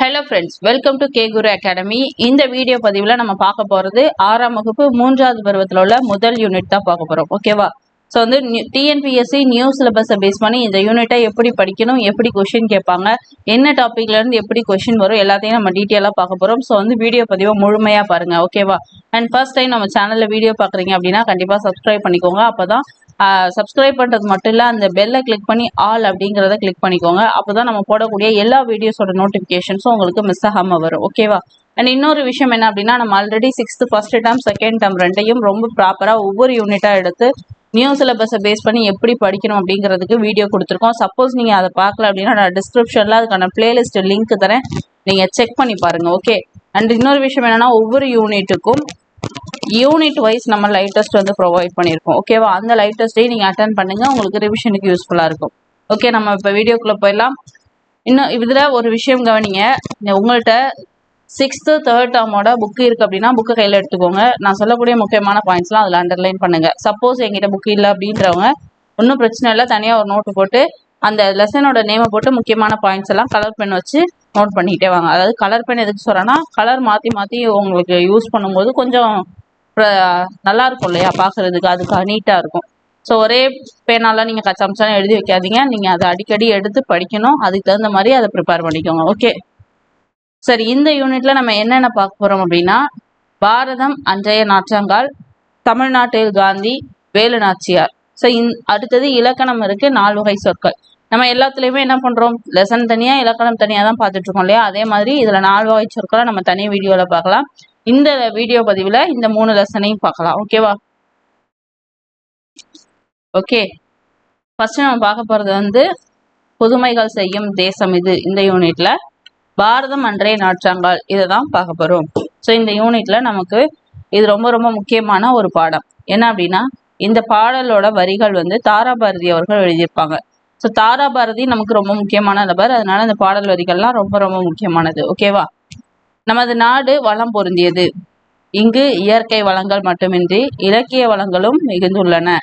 Hello friends, welcome to K Guru academy. இந்த video பதிவில் நம்ம பார்க்க போகிறது 6ஆம் வகுப்பு 3வது பருவத்தில் உள்ள முதல் யூனிட் தான் பார்க்க போகிறோம். ஓகேவா? ஸோ வந்து டிஎன்பிஎஸ்சி நியூ சிலபஸை பேஸ் பண்ணி இந்த யூனிட்டை எப்படி படிக்கணும், எப்படி கொஷின் கேட்பாங்க, என்ன டாப்பிக்லேருந்து எப்படி கொஷின் வரும், எல்லாத்தையும் நம்ம டீட்டெயிலாக பார்க்க போகிறோம். ஸோ வந்து வீடியோ பதிவை முழுமையாக பாருங்கள். ஓகேவா? அண்ட் ஃபர்ஸ்ட் டைம் நம்ம சேனலில் வீடியோ பார்க்குறீங்க அப்படின்னா கண்டிப்பாக சப்ஸ்கிரைப் பண்ணிக்கோங்க. அப்போ தான் சப்ஸ்கிரைப் பண்ணுறது மட்டும் இல்லை, அந்த பெல்லை கிளிக் பண்ணி ஆல் அப்படிங்கிறத கிளிக் பண்ணிக்கோங்க. அப்போ தான் நம்ம போடக்கூடிய எல்லா வீடியோஸோட நோட்டிஃபிகேஷன்ஸும் உங்களுக்கு மிஸ் ஆகாமல் வரும். ஓகேவா? அண்ட் இன்னொரு விஷயம் என்ன அப்படின்னா, நம்ம already 6th first term second term ரெண்டையும் ரொம்ப ப்ராப்பராக ஒவ்வொரு யூனிட்டாக எடுத்து நியூ சிலபஸை பேஸ் பண்ணி எப்படி படிக்கணும் அப்படிங்கிறதுக்கு வீடியோ கொடுத்துருக்கோம். சப்போஸ் நீங்கள் அதை பார்க்கல அப்படின்னா நான் டிஸ்கிரிப்ஷனில் அதுக்கான பிளேலிஸ்ட் லிங்க் தரேன், நீங்கள் செக் பண்ணி பாருங்கள். ஓகே. அண்ட் இன்னொரு விஷயம் என்னென்னா, ஒவ்வொரு யூனிட்டுக்கும் யூனிட் வைஸ் நம்ம லைவ் டெஸ்ட் வந்து ப்ரொவைட் பண்ணியிருக்கோம். ஓகேவா? அந்த லைவ் டெஸ்ட்டையும் நீங்கள் அட்டன் பண்ணுங்கள், உங்களுக்கு ரிவிஷனுக்கு யூஸ்ஃபுல்லாக இருக்கும். ஓகே, நம்ம இப்போ வீடியோக்குள்ளே போயிடலாம். இன்னும் இதில் ஒரு விஷயம் கவனிங்க, உங்கள்கிட்ட 6th தேர்ட் டேர்மோட புக்கு இருக்குது அப்படின்னா புக்கு கையில் எடுத்துக்கோங்க. நான் சொல்லக்கூடிய முக்கியமான பாயிண்ட்ஸ்லாம் அதில் அண்டர்லைன் பண்ணுங்கள். சப்போஸ் எங்கிட்ட புக்கு இல்லை அப்படின்றவங்க ஒன்றும் பிரச்சனை இல்லை, தனியாக ஒரு நோட்டு போட்டு அந்த லெசனோட நேமை போட்டு முக்கியமான பாயிண்ட்ஸ் எல்லாம் கலர் பென் வச்சு நோட் பண்ணிக்கிட்டே வாங்க. அதாவது கலர் பென் எதுக்கு சொல்கிறேன்னா, கலர் மாற்றி மாற்றி உங்களுக்கு யூஸ் பண்ணும்போது கொஞ்சம் நல்லா இருக்கும் இல்லையா பார்க்குறதுக்கு, அதுக்கு நீட்டாக இருக்கும். ஸோ ஒரே பேனாலாம் நீங்கள் கச்சாமச்சாலும் எழுதி வைக்காதீங்க, நீங்கள் அதை அடிக்கடி எடுத்து படிக்கணும். அதுக்கு தகுந்த மாதிரி அதை ப்ரிப்பேர் பண்ணிக்கோங்க. ஓகே சரி, இந்த யூனிட்ல நம்ம என்னென்ன பார்க்க போகிறோம் அப்படின்னா, பாரதம் அன்றைய நாற்றங்கால், தமிழ்நாட்டில் காந்தி, வேலு நாச்சியார். ஸோ அடுத்தது இலக்கணம் இருக்குது, 4 வகை சொற்கள். நம்ம எல்லாத்துலேயுமே என்ன பண்ணுறோம், லெசன் தனியாக இலக்கணம் தனியாக தான் பார்த்துட்ருக்கோம் இல்லையா? அதே மாதிரி இதில் 4 வகை சொற்களை நம்ம தனி வீடியோவில் பார்க்கலாம். இந்த வீடியோ பதிவில் இந்த 3 லெசனையும் பார்க்கலாம். ஓகேவா? ஓகே, ஃபர்ஸ்ட் நம்ம பார்க்க போகிறது வந்து புதுமைகள் செய்யும் தேசம் இது. இந்த யூனிட்ல பாரதம் அன்றைய நாற்றங்கால் இதை தான் பார்க்க போகிறோம். ஸோ இந்த யூனிட்ல நமக்கு இது ரொம்ப ரொம்ப முக்கியமான ஒரு பாடம். என்ன அப்படின்னா, இந்த பாடலோட வரிகள் வந்து தாராபாரதி அவர்கள் எழுதியிருப்பாங்க. ஸோ தாராபாரதி நமக்கு ரொம்ப முக்கியமான நபர், அதனால இந்த பாடல் வரிகள்லாம் ரொம்ப ரொம்ப முக்கியமானது. ஓகேவா? நமது நாடு வளம் பொருந்தியது, இங்கு இயற்கை வளங்கள் மட்டுமின்றி இலக்கிய வளங்களும் மிகுந்துள்ளன.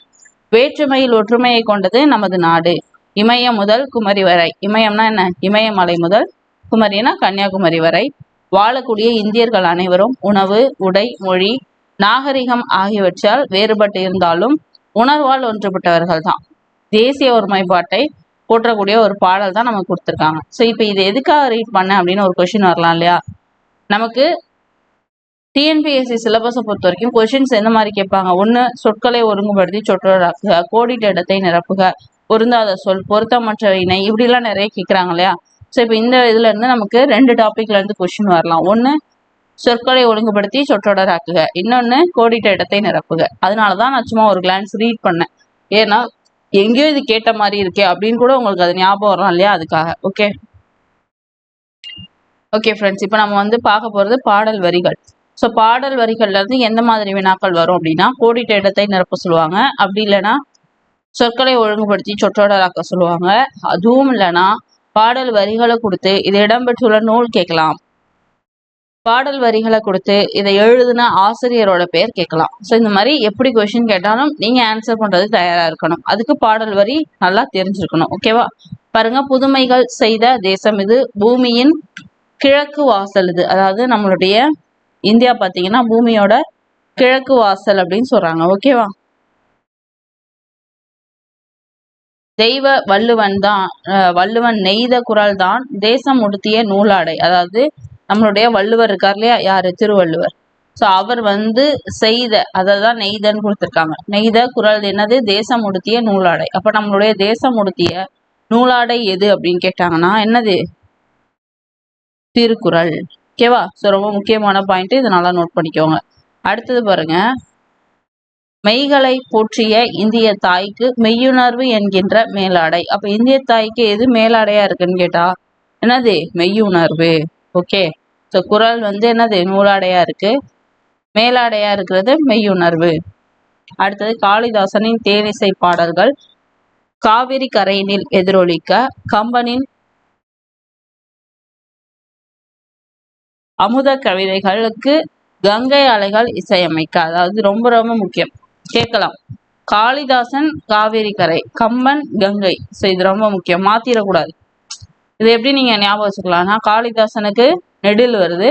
வேற்றுமையில் ஒற்றுமையை கொண்டது நமது நாடு, இமயம் முதல் குமரி வரை. இமயம்னா என்ன? இமயமலை முதல், குமரினா கன்னியாகுமரி வரை வாழக்கூடிய இந்தியர்கள் அனைவரும் உணவு, உடை, மொழி, நாகரிகம் ஆகியவற்றால் வேறுபட்டு இருந்தாலும் உணர்வால் ஒன்றுபட்டவர்கள் தான். தேசிய ஒருமைப்பாட்டை போற்றக்கூடிய ஒரு பாடல் தான் நமக்கு கொடுத்துருக்காங்க. ஸோ இப்போ இது எதுக்காக ரீட் பண்ண அப்படின்னு ஒரு கொஸ்டின் வரலாம் இல்லையா? நமக்கு டிஎன்பிஎஸ்சி சிலபஸை பொறுத்த வரைக்கும் கொஷின்ஸ் எந்த மாதிரி கேட்பாங்க, ஒன்று சொற்களை ஒருங்குபடுத்தி சொற்றொடராக்குக, கோடிட்ட இடத்தை நிரப்புக, பொருந்தாத சொல், பொருத்தமற்ற இணை, இப்படிலாம் நிறைய கேட்குறாங்க இல்லையா? ஸோ இப்போ இந்த இதுல இருந்து நமக்கு 2 டாபிக்ல இருந்து கொஸ்டின் வரலாம். ஒன்று சொற்களை ஒழுங்குபடுத்தி சொற்றொடராக்குக, இன்னொன்று கோடிட்ட இடத்தை நிரப்புக. அதனால தான் நான் சும்மா ஒரு கிளான்ஸ் ரீட் பண்ணேன். ஏன்னா எங்கேயோ இது கேட்ட மாதிரி இருக்கே அப்படின்னு கூட உங்களுக்கு அது ஞாபகம் வரலாம் இல்லையா? அதுக்காக. ஓகே ஓகே ஃப்ரெண்ட்ஸ், இப்போ நம்ம வந்து பார்க்க போகிறது பாடல் வரிகள். ஸோ பாடல் வரிகள்ல இருந்து எந்த மாதிரி வினாக்கள் வரும் அப்படின்னா, கோடிட்ட இடத்தை நிரப்ப சொல்லுவாங்க, அப்படி இல்லைன்னா சொற்களை ஒழுங்குபடுத்தி சொற்றொடராக்க சொல்லுவாங்க, அதுவும் இல்லைன்னா பாடல் வரிகளை கொடுத்து இது இடம்பெற்றுள்ள நூல் கேட்கலாம், பாடல் வரிகளை கொடுத்து இதை எழுதுன ஆசிரியரோட பேர் கேட்கலாம். ஸோ இந்த மாதிரி எப்படி கொஸ்டின் கேட்டாலும் நீங்கள் ஆன்சர் பண்ணுறது தயாராக இருக்கணும். அதுக்கு பாடல் வரி நல்லா தெரிஞ்சிருக்கணும். ஓகேவா? பாருங்க, புதுமைகள் செய்த தேசம் இது, பூமியின் கிழக்கு வாசல் இது. அதாவது நம்மளுடைய இந்தியா பார்த்தீங்கன்னா பூமியோட கிழக்கு வாசல் அப்படின்னு சொல்றாங்க. ஓகேவா? தெய்வ வள்ளுவன் தான், வள்ளுவன் நெய்த குரல் தான் தேசம் உடுத்திய நூலாடை. அதாவது நம்மளுடைய வள்ளுவர் இருக்கார் இல்லையா, யாரு? திருவள்ளுவர். ஸோ அவர் வந்து செய்த, அதை தான் நெய்தன்னு கொடுத்துருக்காங்க. நெய்த குரல் என்னது? தேசம் உடுத்திய நூலாடை. அப்ப நம்மளுடைய தேசம் உடுத்திய நூலாடை எது அப்படின்னு கேட்டாங்கன்னா என்னது? திருக்குறள். ஓகேவா? ஸோ ரொம்ப முக்கியமான பாயிண்ட், இதை நல்லா நோட் பண்ணிக்கோங்க. அடுத்தது பாருங்க, மெய்களை போற்றிய இந்திய தாய்க்கு மெய்யுணர்வு என்கின்ற மேலாடை. அப்ப இந்திய தாய்க்கு எது மேலாடையா இருக்குன்னு கேட்டா என்னது? மெய்யுணர்வு. ஓகே, ஸோ குறள் வந்து என்னது? நூலாடையா இருக்கு, மேலாடையா இருக்கிறது மெய்யுணர்வு. அடுத்தது காளிதாசனின் தேனிசை பாடல்கள் காவிரி கரையினில் எதிரொலிக்க, கம்பனின் அமுத கவிதைகளுக்கு கங்கை அலைகள் இசையமைக்க. அதாவது ரொம்ப ரொம்ப முக்கியம், கேட்கலாம். காளிதாசன் காவேரி கரை, கம்பன் கங்கை. ஸோ இது ரொம்ப முக்கியம், மாத்திரக்கூடாது. இது எப்படி நீங்க ஞாபகம் வச்சுக்கலாம்னா, காளிதாசனுக்கு நெடில் வருது,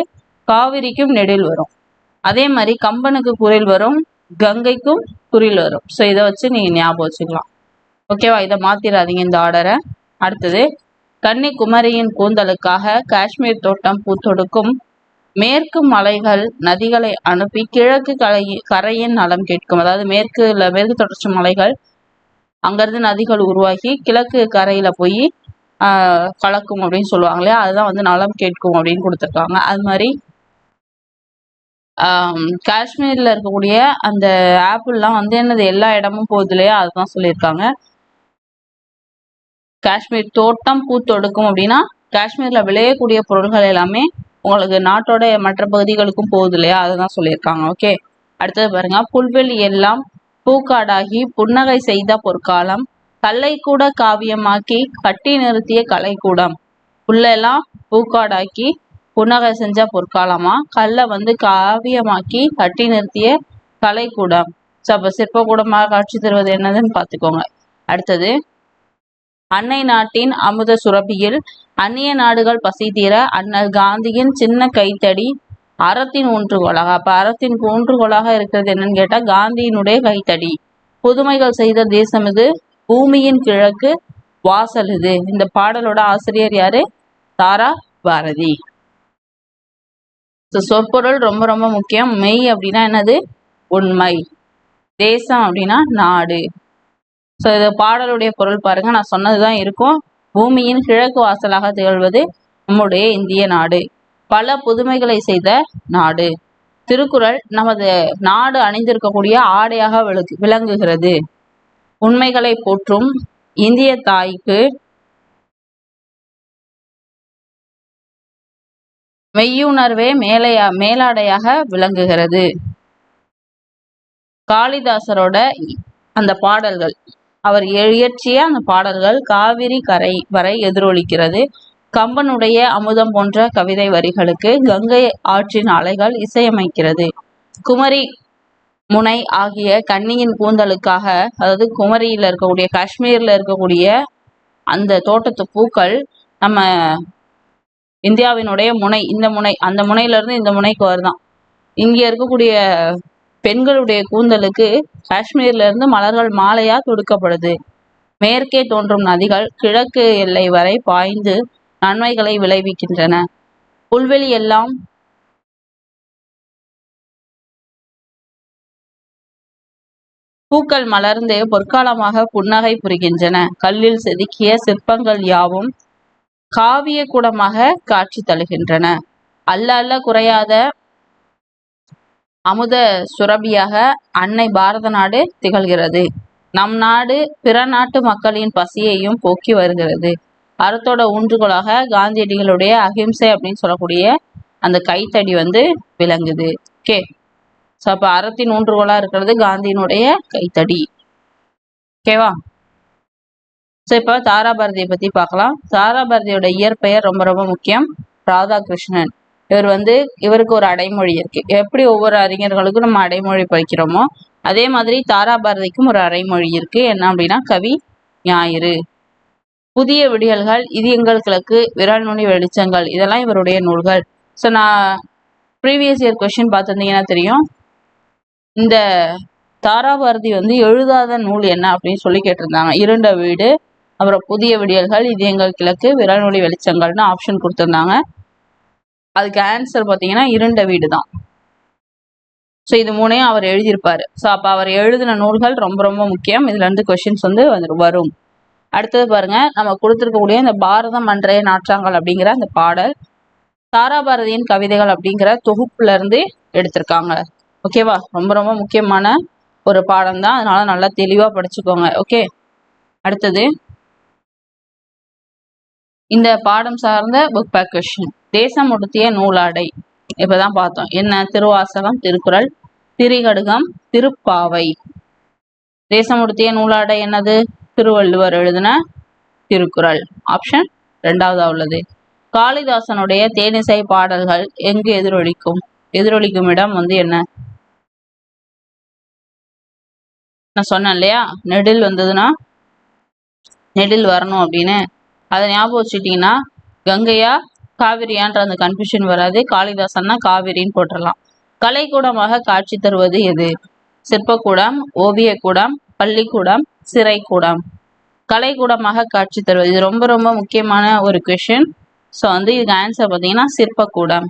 காவிரிக்கும் நெடில் வரும். அதே மாதிரி கம்பனுக்கு குரில் வரும், கங்கைக்கும் குரில் வரும். ஸோ இதை வச்சு நீங்க ஞாபகம் வச்சுக்கலாம். ஓகேவா? இதை மாத்திராதீங்க இந்த ஆர்டரை. அடுத்தது, கன்னிகுமரியின் கூந்தலுக்காக காஷ்மீர் தோட்டம் பூத்தொடுக்கும், மேற்கு மலைகள் நதிகளை அனுப்பி கிழக்கு கரையின் நலம் கேட்கும். அதாவது மேற்கு தொடர்ச்சி மலைகள் அங்கிருந்து நதிகள் உருவாகி கிழக்கு கரையில போய் கலக்கும் அப்படின்னு சொல்லுவாங்க இல்லையா, அதுதான் வந்து நலம் கேட்கும் அப்படின்னு கொடுத்துருக்காங்க. அது மாதிரி காஷ்மீர்ல இருக்கக்கூடிய அந்த ஆப்பிள்லாம் வந்து என்னது எல்லா இடமும் போகுது இல்லையா, அதுதான் சொல்லியிருக்காங்க. காஷ்மீர் தோட்டம் பூத்தொடுக்கும் அப்படின்னா காஷ்மீர்ல விளையக்கூடிய பொருட்கள் எல்லாமே உங்களுக்கு நாட்டோட மற்ற பகுதிகளுக்கும் போகுது இல்லையா, அதுதான் சொல்லியிருக்காங்க. ஓகே, அடுத்தது பாருங்க, புல்வெளி எல்லாம் பூக்காடாகி புன்னகை செய்த பொற்காலம், கல்லை கூட காவியமாக்கி கட்டி நிறுத்திய கலைக்கூடம். புல்லெல்லாம் பூக்காடாக்கி புன்னகை செஞ்ச பொற்காலமா, கல்லை வந்து காவியமாக்கி கட்டி நிறுத்திய கலைக்கூடம். ஸோ அப்போ சிற்பக்கூடமாக காட்சி தருவது என்னதுன்னு பார்த்துக்கோங்க. அடுத்தது, அன்னை நாட்டின் அமுத சுரபியில் அந்நிய நாடுகள் பசி தீர அண்ணல் காந்தியின் சின்ன கைத்தடி அறத்தின் ஊன்றுகோலாக. அப்ப அறத்தின் ஊன்றுகோலாக இருக்கிறது என்னன்னு கேட்டா காந்தியினுடைய கைத்தடி. புதுமைகள் செய்த தேசம் இது, பூமியின் கிழக்கு வாசல் இது. இந்த பாடலோட ஆசிரியர் யாரு? தாரா பாரதி. சொற்பொருள் ரொம்ப ரொம்ப முக்கியம். மெய் அப்படின்னா என்னது? உண்மை. தேசம் அப்படின்னா நாடு. ஸோ இது பாடலுடைய பொருள் பாருங்க, நான் சொன்னதுதான் இருக்கும். பூமியின் கிழக்கு வாசலாக திகழ்வது நம்முடைய இந்திய நாடு, பல புதுமைகளை செய்த நாடு. திருக்குறள் நமது நாடு அணிந்திருக்கக்கூடிய ஆடையாக விளங்குகிறது. உண்மைகளை போற்றும் இந்திய தாய்க்கு மெய்யுணர்வே மேலாடையாக விளங்குகிறது. காளிதாசரோட அந்த பாடல்கள், அவர் இயற்றிய அந்த பாடல்கள் காவிரி கரை வரை எதிரொலிக்கிறது. கம்பனுடைய அமுதம் போன்ற கவிதை வரிகளுக்கு கங்கை ஆற்றின் அலைகள் இசையமைக்கிறது. குமரி முனை ஆகிய கன்னியின் கூந்தலுக்காக, அதாவது குமரியில இருக்கக்கூடிய காஷ்மீர்ல இருக்கக்கூடிய அந்த தோட்டத்து பூக்கள் நம்ம இந்தியாவினுடைய முனை, இந்த முனை அந்த முனையில இருந்து இந்த முனைக்கு வருதான். இங்க இருக்கக்கூடிய பெண்களுடைய கூந்தலுக்கு காஷ்மீர்ல இருந்து மலர்கள் மாலையா தொடுக்கப்படுது. மேற்கே தோன்றும் நதிகள் கிழக்கு எல்லை வரை பாய்ந்து நன்மைகளை விளைவிக்கின்றன. புல்வெளி எல்லாம் பூக்கள் மலர்ந்து பொற்காலமாக புன்னகை புரிகின்றன. கல்லில் செதுக்கிய சிற்பங்கள் யாவும் காவிய கூடமாக காட்சி தருகின்றன. அல்ல அல்ல குறையாத அமுத சுரபியாக அன்னை பாரத நாடு திகழ்கிறது. நம் நாடு பிற நாட்டு மக்களின் பசியையும் போக்கி வருகிறது. அறத்தோட ஊன்றுகோலாக காந்தியடிகளுடைய அகிம்சை அப்படின்னு சொல்லக்கூடிய அந்த கைத்தடி வந்து விளங்குது. ஓகே, ஸோ அப்போ அறத்தின் ஊன்றுகோலா இருக்கிறது காந்தியினுடைய கைத்தடி. ஓகேவா? ஸோ இப்போ தாராபாரதியை பத்தி பார்க்கலாம். தாராபாரதியோட இயற்பெயர் ரொம்ப ரொம்ப முக்கியம், ராதாகிருஷ்ணன். இவருக்கு ஒரு அடைமொழி இருக்கு. எப்படி ஒவ்வொரு அறிஞர்களுக்கும் நம்ம அடைமொழி படிக்கிறோமோ அதே மாதிரி தாராபாரதிக்கும் ஒரு அடைமொழி இருக்கு. என்ன அப்படின்னா கவி ஞாயிறு. புதிய விடியல்கள், இது எங்கள் கிழக்கு, விரல் நுனி வெளிச்சங்கள், இதெல்லாம் இவருடைய நூல்கள். ஸோ நான் ப்ரீவியஸ் இயர் கொஸ்டின் பார்த்துருந்தீங்கன்னா தெரியும், இந்த தாராபாரதி வந்து எழுதாத நூல் என்ன அப்படின்னு சொல்லி கேட்டிருந்தாங்க. இருண்ட வீடு, அப்புறம் புதிய விடியல்கள், இது எங்கள் கிழக்கு, விரல் நுனி வெளிச்சங்கள்னு ஆப்ஷன் கொடுத்துருந்தாங்க. அதுக்கு ஆன்சர் பார்த்தீங்கன்னா இருண்ட வீடு தான். ஸோ இது மூணையும் அவர் எழுதியிருப்பாரு. ஸோ அப்போ அவர் எழுதின நூல்கள் ரொம்ப ரொம்ப முக்கியம். இதுல இருந்து கொஸ்டின்ஸ் வந்து வரும். அடுத்தது பாருங்க, நம்ம கொடுத்துருக்கக்கூடிய இந்த பாரதம் அன்றைய நாற்றாங்கல் அப்படிங்கிற அந்த பாடல் தாராபாரதியின் கவிதைகள் அப்படிங்கிற தொகுப்புல இருந்து எடுத்திருக்காங்க. ஓகேவா? ரொம்ப ரொம்ப முக்கியமான ஒரு பாடம் தான், அதனால நல்லா தெளிவா படிச்சுக்கோங்க. ஓகே, அடுத்தது இந்த பாடம் சார்ந்த புக் பேக் கொஸ்டின். தேசம் உடுத்திய நூலாடை இப்பதான் பார்த்தோம். என்ன? திருவாசகம், திருக்குறள், திரிகடுகம், திருப்பாவை. தேசம் உடுத்திய நூலாடை என்னது? திருவள்ளுவர் எழுதின திருக்குறள். ஆப்ஷன் 2வதா உள்ளது. காளிதாசனுடைய தேனிசை பாடல்கள் எங்கு எதிரொலிக்கும்? எதிரொலிக்கும் இடம் வந்து என்ன? நான் சொன்னேன் இல்லையா, நெடில் வந்ததுன்னா நெடில் வரணும் அப்படின்னு. அதை ஞாபகம் வச்சுட்டீங்கன்னா கங்கையா காவிரியான்ற அந்த கன்ஃபியூஷன் வராது. காளிதாசன்னா காவிரின்னு போட்டுடலாம். கலைக்கூடமாக காட்சி தருவது எது? சிற்பக்கூடம், ஓவியக்கூடம், பள்ளிக்கூடம், சிறைக்கூடம். கலைக்கூடமாக காட்சி தருவது, இது ரொம்ப ரொம்ப முக்கியமான ஒரு கொஷின். ஸோ வந்து இதுக்கு ஆன்சர் பார்த்தீங்கன்னா சிற்பக்கூடம்.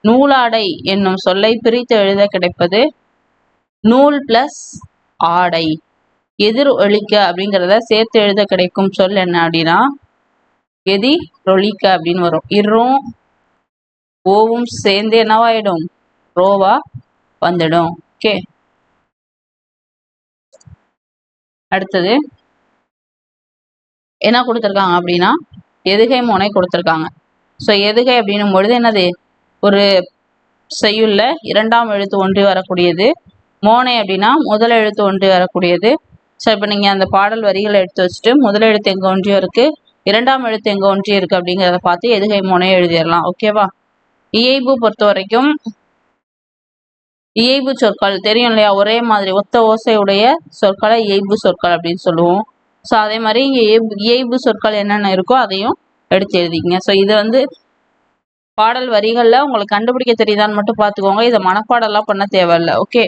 நூலாடை என்னும் சொல்லை பிரித்து எழுத கிடைப்பது நூல் பிளஸ் ஆடை. எதிர் ஒலிக்க அப்படிங்கிறத சேர்த்து எழுத கிடைக்கும் சொல் என்ன அப்படின்னா எதிரொலிக்க அப்படின்னு வரும். இரும் ஓவும் சேர்ந்து என்னவாயிடும்? ரோவா வந்துடும். ஓகே, அடுத்தது என்ன கொடுத்துருக்காங்க அப்படின்னா எதுகை மோனை கொடுத்துருக்காங்க. ஸோ எதுகை அப்படின்னும் பொழுது என்னது? ஒரு செய்யுள்ள இரண்டாம் எழுத்து ஒன்றி வரக்கூடியது. மோனை அப்படின்னா முதல் எழுத்து ஒன்றி வரக்கூடியது. ஸோ இப்போ நீங்கள் அந்த பாடல் வரிகளை எடுத்து வச்சுட்டு முதல் எழுத்து எங்கே ஒன்றியும் இருக்கு, இரண்டாம் எழுத்து எங்கே ஒன்றியும் இருக்கு அப்படிங்கிறத பார்த்து எதுகை மோனையை எழுதிடலாம். ஓகேவா? இயைபு பொறுத்த வரைக்கும் இயைபு சொற்கள் தெரியும் இல்லையா? ஒரே மாதிரி ஒத்த ஓசையுடைய சொற்களை இயைபு சொற்கள் அப்படின்னு சொல்லுவோம். ஸோ அதே மாதிரி இங்கே இயைபு சொற்கள் என்னென்ன இருக்கோ அதையும் எடுத்து எழுதிங்க. ஸோ இது வந்து பாடல் வரிகளில் உங்களுக்கு கண்டுபிடிக்க தெரியுதான்னு மட்டும் பார்த்துக்கோங்க. இதை மனப்பாடெல்லாம் பண்ண தேவையில்லை. ஓகே,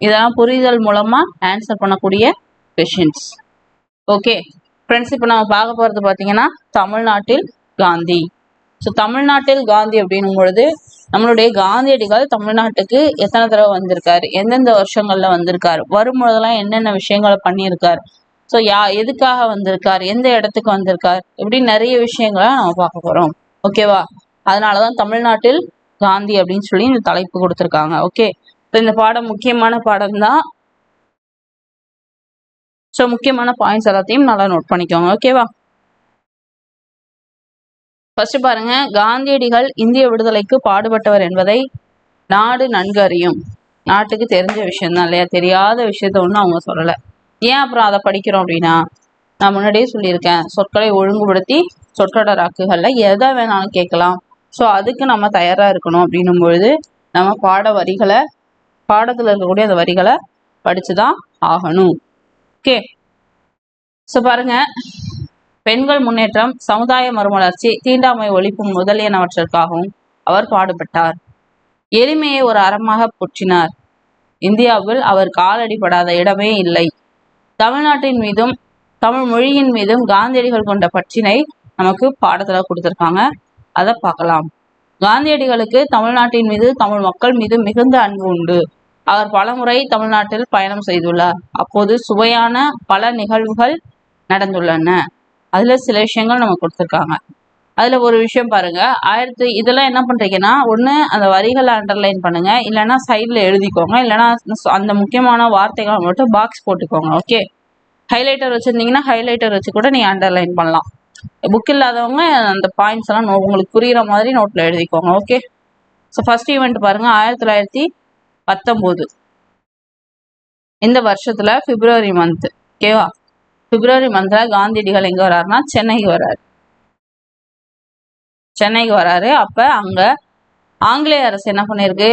இதெல்லாம் புரிதல் மூலமாக ஆன்சர் பண்ணக்கூடிய கொஷின்ஸ். ஓகே ஃப்ரெண்ட்ஸ், இப்போ நம்ம பார்க்க போகிறது பார்த்தீங்கன்னா தமிழ்நாட்டில் காந்தி. ஸோ தமிழ்நாட்டில் காந்தி அப்படின்னும் பொழுது நம்மளுடைய காந்தியடிகள் தமிழ்நாட்டுக்கு எத்தனை தடவை வந்திருக்காரு, எந்தெந்த வருஷங்கள்ல வந்திருக்காரு, வரும்பொழுதெல்லாம் என்னென்ன விஷயங்களை பண்ணியிருக்காரு, ஸோ எதுக்காக வந்திருக்காரு, எந்த இடத்துக்கு வந்திருக்காரு, இப்படி நிறைய விஷயங்களை நம்ம பார்க்க போறோம். ஓகேவா? அதனாலதான் தமிழ்நாட்டில் காந்தி அப்படின்னு சொல்லி இந்த தலைப்பு கொடுத்துருக்காங்க. ஓகே, இந்த பாடம் முக்கியமான பாடம் தான். ஸோ முக்கியமான பாயிண்ட்ஸ் எல்லாத்தையும் நல்லா நோட் பண்ணிக்கோங்க. ஓகேவா? ஃபர்ஸ்ட் பாருங்க, காந்தியடிகள் இந்திய விடுதலைக்கு பாடுபட்டவர் என்பதை நாடு நன்கு அறியும். நாட்டுக்கு தெரிஞ்ச விஷயம் தான் இல்லையா? தெரியாத விஷயத்த ஒன்றும் அவங்க சொல்லலை. ஏன் அப்புறம் அதை படிக்கிறோம் அப்படின்னா, நான் முன்னாடியே சொல்லியிருக்கேன், சொற்களை ஒழுங்குபடுத்தி சொற்றொடராக்குகள்ல எதை வேணாலும் கேட்கலாம். ஸோ அதுக்கு நம்ம தயாரா இருக்கணும். அப்படின்னும் பொழுது நம்ம பாடத்துல இருக்கக்கூடிய அந்த வரிகளை படிச்சுதான் ஆகணும். ஓகே, ஸோ பாருங்க, பெண்கள் முன்னேற்றம், சமுதாய மறுமலர்ச்சி, தீண்டாமை ஒழிப்பு முதலியனவற்றிற்காகவும் அவர் பாடுபட்டார். எளிமையை ஒரு அறமாக போற்றினார். இந்தியாவில் அவர் காலடிப்படாத இடமே இல்லை. தமிழ்நாட்டின் மீதும் தமிழ் மொழியின் மீதும் காந்தியடிகள் கொண்ட பற்றினை நமக்கு பாடத்துல கொடுத்துருக்காங்க. அதை பார்க்கலாம். காந்தியடிகளுக்கு தமிழ்நாட்டின் மீது தமிழ் மக்கள் மீது மிகுந்த அன்பு உண்டு. அவர் பலமுறை தமிழ்நாட்டில் பயணம் செய்துள்ளார். அப்போது சுவையான பல நிகழ்வுகள் நடந்துள்ளன. அதுல சில விஷயங்கள் நம்ம கொடுத்துருக்காங்க. அதுல ஒரு விஷயம் பாருங்க, இதெல்லாம் என்ன பண்றீங்கன்னா, ஒண்ணு அந்த வரிகளை அண்டர்லைன் பண்ணுங்க, இல்லைன்னா சைட்ல எழுதிக்கோங்க, இல்லைன்னா அந்த முக்கியமான வார்த்தைகளை மட்டும் பாக்ஸ் போட்டுக்கோங்க. ஓகே, ஹைலைட்டர் வச்சிருந்தீங்கன்னா ஹைலைட்டர் வச்சு கூட நீங்க அண்டர்லைன் பண்ணலாம். புக் இல்லாதவங்க அந்த பாயிண்ட்ஸ் எல்லாம் உங்களுக்கு புரியுற மாதிரி நோட்ல எழுதிக்கோங்க. ஓகே, ஸோ ஃபர்ஸ்ட் ஈவெண்ட் பாருங்க, 1919 இந்த வருஷத்துல பிப்ரவரி மந்த். ஓகேவா? பிப்ரவரி மந்த்ல காந்தியடிகள் எங்க வர்றாருன்னா சென்னைக்கு வராரு. அப்ப அங்க ஆங்கிலேய அரசு என்ன பண்ணிருக்கு,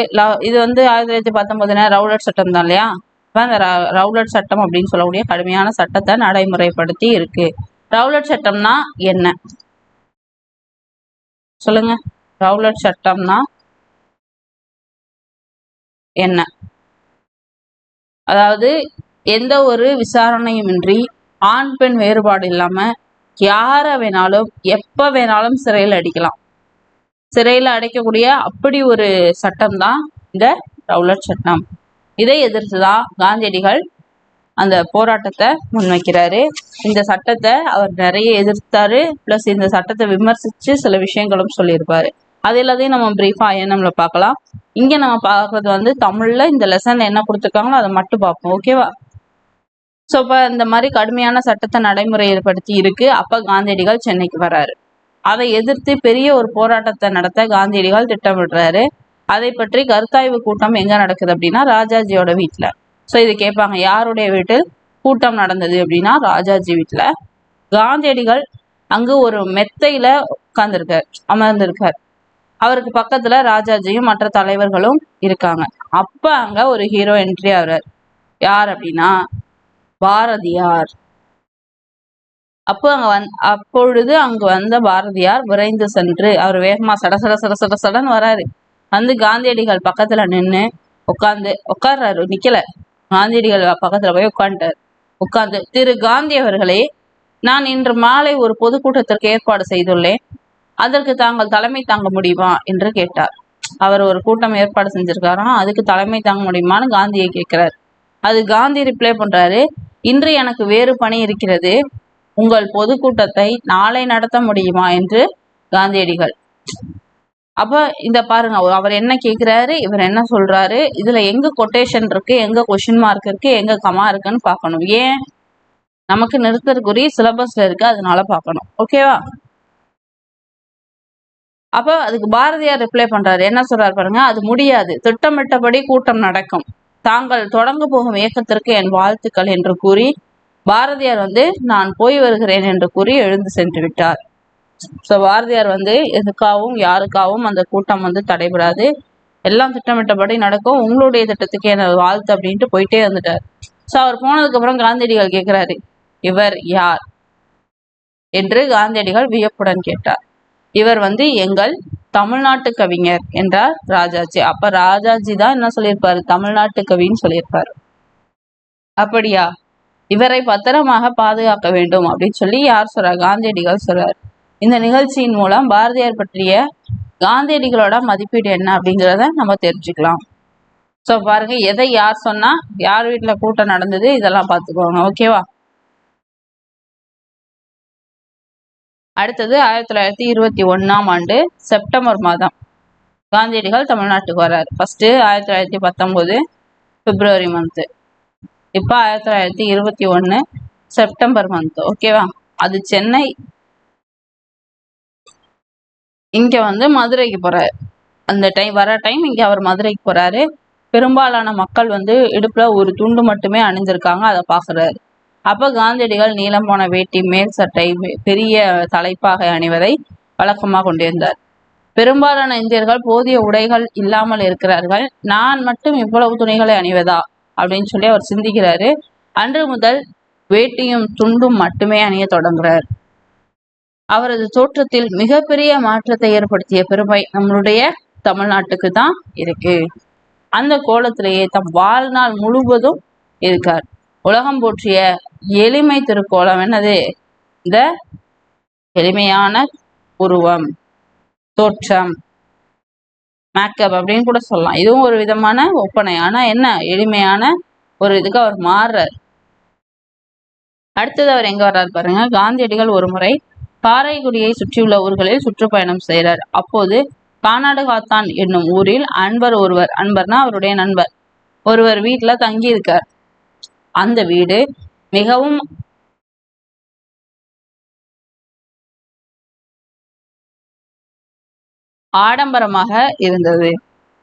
இது வந்து 1919 ரவுலட் சட்டம் தான் இல்லையா? அந்த ரவுலட் சட்டம் அப்படின்னு சொல்லக்கூடிய கடுமையான சட்டத்தை நடைமுறைப்படுத்தி இருக்கு. ரவுலட் சட்டம்னா என்ன சொல்லுங்க? ரவுலட் சட்டம்னா என்ன? அதாவது எந்த ஒரு விசாரணையுமின்றி ஆண் பெண் வேறுபாடு இல்லாம யார வேணாலும் எப்ப வேணாலும் சிறையில் அடிக்கலாம். சிறையில் அடைக்கக்கூடிய அப்படி ஒரு சட்டம் தான் இந்த ரவுலட் சட்டம். இதை எதிர்த்துதான் காந்தியடிகள் அந்த போராட்டத்தை முன்வைக்கிறாரு. இந்த சட்டத்தை அவர் நிறைய எதிர்த்தாரு. பிளஸ் இந்த சட்டத்தை விமர்சிச்சு சில விஷயங்களும் சொல்லியிருப்பாரு. அது எல்லாத்தையும் நம்ம பிரீஃபா நம்மள பார்க்கலாம். இங்க நம்ம பார்க்கறது வந்து தமிழ்ல இந்த லெசன்ல என்ன கொடுத்துருக்காங்களோ அதை மட்டும் பார்ப்போம். ஓகேவா? ஸோ இப்போ இந்த மாதிரி கடுமையான சட்டத்தை நடைமுறைப்படுத்தி இருக்கு. அப்ப காந்தியடிகள் சென்னைக்கு வராரு. அதை எதிர்த்து பெரிய ஒரு போராட்டத்தை நடத்த காந்தியடிகள் திட்டமிடுறாரு. அதை பற்றி கருத்தாய்வு கூட்டம் எங்க நடக்குது அப்படின்னா ராஜாஜியோட வீட்டுல. ஸோ இது கேட்பாங்க, யாருடைய வீட்டில் கூட்டம் நடந்தது அப்படின்னா ராஜாஜி வீட்டுல. காந்தியடிகள் அங்கு ஒரு மெத்தையில அமர்ந்திருக்கார். அவருக்கு பக்கத்துல ராஜாஜியும் மற்ற தலைவர்களும் இருக்காங்க. அப்ப அங்க ஒரு ஹீரோ என்ட்ரி ஆகிறார். யார் அப்படின்னா பாரதியார். அப்பொழுது அங்கு வந்த பாரதியார் விரைந்து சென்று, அவர் வேகமா சட சட சட சட சடன்னு வராரு. வந்து காந்தியடிகள் பக்கத்துல நின்று உட்கார்றாரு, நிக்கல, காந்தியடிகள் பக்கத்துல போய் உட்காந்துட்டார். உட்கார்ந்து, திரு காந்தி அவர்களே, நான் இன்று மாலை ஒரு பொதுக்கூட்டத்திற்கு ஏற்பாடு செய்துள்ளேன், அதற்கு தாங்கள் தலைமை தாங்க முடியுமா என்று கேட்டார். அவர் ஒரு கூட்டம் ஏற்பாடு செஞ்சிருக்காராம், அதுக்கு தலைமை தாங்க முடியுமான்னு காந்தியை கேட்கிறார். அது காந்தி ரிப்ளை பண்றாரு, இன்று எனக்கு வேறு பணி இருக்கிறது, உங்கள் பொதுக்கூட்டத்தை நாளை நடத்த முடியுமா என்று காந்தியடிகள். அப்ப இந்த பாருங்க, அவர் என்ன கேட்கிறாரு, இவர் என்ன சொல்றாரு, இதுல எங்க கொட்டேஷன் இருக்கு, எங்க கொஸ்டின் மார்க் இருக்கு, எங்க கமா இருக்குன்னு பார்க்கணும். ஏன், நமக்கு நிறுத்தற்குரிய சிலபஸ்ல இருக்கு, அதனால பார்க்கணும். ஓகேவா? அப்ப அதுக்கு பாரதியார் ரிப்ளை பண்றாரு, என்ன சொல்றாரு பாருங்க, அது முடியாது, திட்டமிட்டபடி கூட்டம் நடக்கும், தாங்கள் தொடங்க போகும் இயக்கத்திற்கு என் வாழ்த்துக்கள் என்று கூறி பாரதியார் நான் போய் வருகிறேன் என்று கூறி எழுந்து சென்று விட்டார். ஸோ பாரதியார் எதுக்காகவும் யாருக்காகவும் அந்த கூட்டம் தடைபடாது, எல்லாம் திட்டமிட்டபடி நடக்கும், உங்களுடைய திட்டத்துக்கு என்ன வாழ்த்து அப்படின்ட்டு போயிட்டே வந்துட்டார். ஸோ அவர் போனதுக்கு அப்புறம் காந்தியடிகள் கேட்கிறாரு, இவர் யார் என்று காந்தியடிகள் வியப்புடன் கேட்டார். இவர் எங்கள் தமிழ்நாட்டு கவிஞர் என்றார் ராஜாஜி. அப்ப ராஜாஜி தான் என்ன சொல்லியிருப்பாரு, தமிழ்நாட்டு கவின்னு சொல்லியிருப்பாரு. அப்படியா, இவரை பத்திரமாக பாதுகாக்க வேண்டும் அப்படின்னு சொல்லி யார் சொல்றார், காந்தியடிகள் சொல்றார். இந்த நிகழ்ச்சியின் மூலம் பாரதியார் பற்றிய காந்தியடிகளோட மதிப்பீடு என்ன அப்படிங்கிறத நம்ம தெரிஞ்சுக்கலாம். ஸோ பாருங்க, எதை யார் சொன்னா, யார் வீட்டுல கூட்டம் நடந்தது, இதெல்லாம் பார்த்துக்குவாங்க. ஓகேவா? அடுத்தது 1921ஆம் ஆண்டு செப்டம்பர் மாதம் காந்தியடிகள் தமிழ்நாட்டுக்கு வர்றாரு. ஃபர்ஸ்ட் 1919 பிப்ரவரி மந்த், இப்போ 1921 செப்டம்பர் மந்த். ஓகேவா? அது சென்னை, இங்க மதுரைக்கு போறாரு. அந்த வர டைம் இங்க அவர் மதுரைக்கு போறாரு. பெரும்பாலான மக்கள் இடுப்புல ஒரு துண்டு மட்டுமே அணிஞ்சிருக்காங்க, அதை பாக்குறாரு. அப்ப காந்தியடிகள் நீளம் போன வேட்டி, மேல் சட்டை, பெரிய தலைப்பாகை அணிவதை வழக்கமாக கொண்டிருந்தார். பெரும்பாலான இந்தியர்கள் போதிய உடைகள் இல்லாமல் இருக்கிறார்கள், நான் மட்டும் இவ்வளவு துணிகளை அணிவதா அப்படின்னு சொல்லி அவர் சிந்திக்கிறாரு. அன்று முதல் வேட்டியும் துண்டும் மட்டுமே அணிய தொடங்குறார். அவரது தோற்றத்தில் மிகப்பெரிய மாற்றத்தை ஏற்படுத்திய பெருமை நம்மளுடைய தமிழ்நாட்டுக்கு தான் இருக்கு. அந்த கோலத்திலேயே தம் வாழ்நாள் முழுவதும் இருக்கார். உலகம் போற்றிய எளிமை திருக்கோலம் என்னது, இந்த எளிமையான உருவம், தோற்றம், மேக்கப் அப்படின்னு கூட சொல்லலாம். இதுவும் ஒரு விதமான ஒப்பனை. ஆனா என்ன, எளிமையான ஒரு இதுக்கு அவர் மாறுறார். அடுத்தது அவர் எங்க வர்றாரு பாருங்க, காந்தியடிகள் ஒரு முறை காரைக்குடியை சுற்றியுள்ள ஊர்களில் சுற்றுப்பயணம் செய்கிறார். அப்போது கானாடுகாத்தான் என்னும் ஊரில் அன்பர்னா அவருடைய நண்பர் ஒருவர் வீட்டுல தங்கி இருக்கார். அந்த வீடு மிகவும் ஆடம்பரமாக இருந்தது.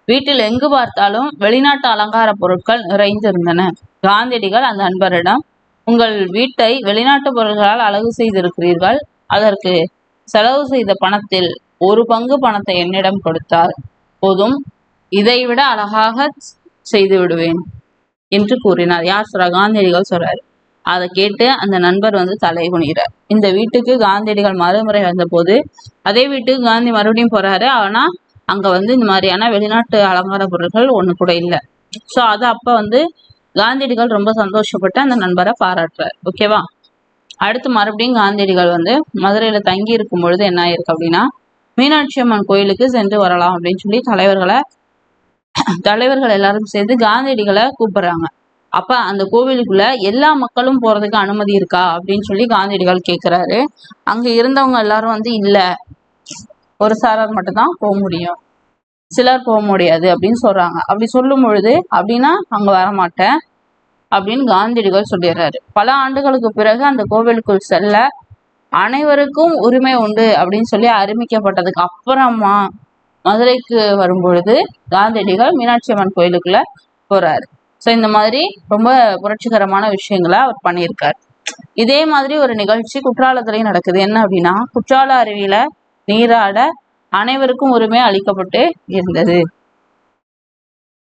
வீட்டில் எங்கு பார்த்தாலும் வெளிநாட்டு அலங்கார பொருட்கள் நிறைந்திருந்தன. காந்தியடிகள் அந்த நண்பரிடம், உங்கள் வீட்டை வெளிநாட்டு பொருட்களால் அழகு செய்திருக்கிறீர்கள், அதற்கு செலவு செய்த பணத்தில் ஒரு பங்கு பணத்தை என்னிடம் கொடுத்தால் போதும், இதைவிட அழகாக செய்து விடுவேன் என்று கூறினார். யார் சொல்றா, காந்தியடிகள் சொல்றாரு. அதை கேட்டு அந்த நண்பர் தலை குனிகிறார். இந்த வீட்டுக்கு காந்தியடிகள் மறுமுறை வந்த போது அதே வீட்டுக்கு காந்தி மறுபடியும் போறாரு. ஆனா அங்க இந்த மாதிரியான வெளிநாட்டு அலங்கார பொருட்கள் ஒண்ணு கூட இல்லை. ஸோ அது அப்ப காந்தியடிகள் ரொம்ப சந்தோஷப்பட்டு அந்த நண்பரை பாராட்டுறாரு. ஓகேவா? அடுத்து மறுபடியும் காந்தியடிகள் மதுரையில தங்கி இருக்கும் பொழுது என்ன ஆயிருக்கு அப்படின்னா, மீனாட்சி அம்மன் கோயிலுக்கு சென்று வரலாம் அப்படின்னு சொல்லி தலைவர்கள் எல்லாரும் சேர்ந்து காந்தியடிகளை கூப்பிடுறாங்க. அப்ப அந்த கோவிலுக்குள்ள எல்லா மக்களும் போறதுக்கு அனுமதி இருக்கா அப்படின்னு சொல்லி காந்தியடிகள் கேட்கிறாரு. அங்க இருந்தவங்க எல்லாரும் இல்ல, ஒரு சாரார் மட்டும்தான் போக முடியும், சிலர் போக முடியாது அப்படின்னு சொல்றாங்க. அப்படி சொல்லும் பொழுது, அப்படின்னா அங்க வரமாட்டேன் அப்படின்னு காந்தியடிகள் சொல்லிடுறாரு. பல ஆண்டுகளுக்கு பிறகு அந்த கோவிலுக்குள் செல்ல அனைவருக்கும் உரிமை உண்டு அப்படின்னு சொல்லி அறிவிக்கப்பட்டதுக்கு அப்புறமா மதுரைக்கு வரும்பொழுது காந்தியடிகள் மீனாட்சி அம்மன் கோயிலுக்குள்ள போறாரு. ஸோ இந்த மாதிரி ரொம்ப புரட்சிகரமான விஷயங்களை அவர் பண்ணியிருக்காரு. இதே மாதிரி ஒரு நிகழ்ச்சி குற்றாலத்திலையும் நடக்குது. என்ன அப்படின்னா, குற்றால அருவியில நீராட அனைவருக்கும் உரிமை அளிக்கப்பட்டு இருந்தது.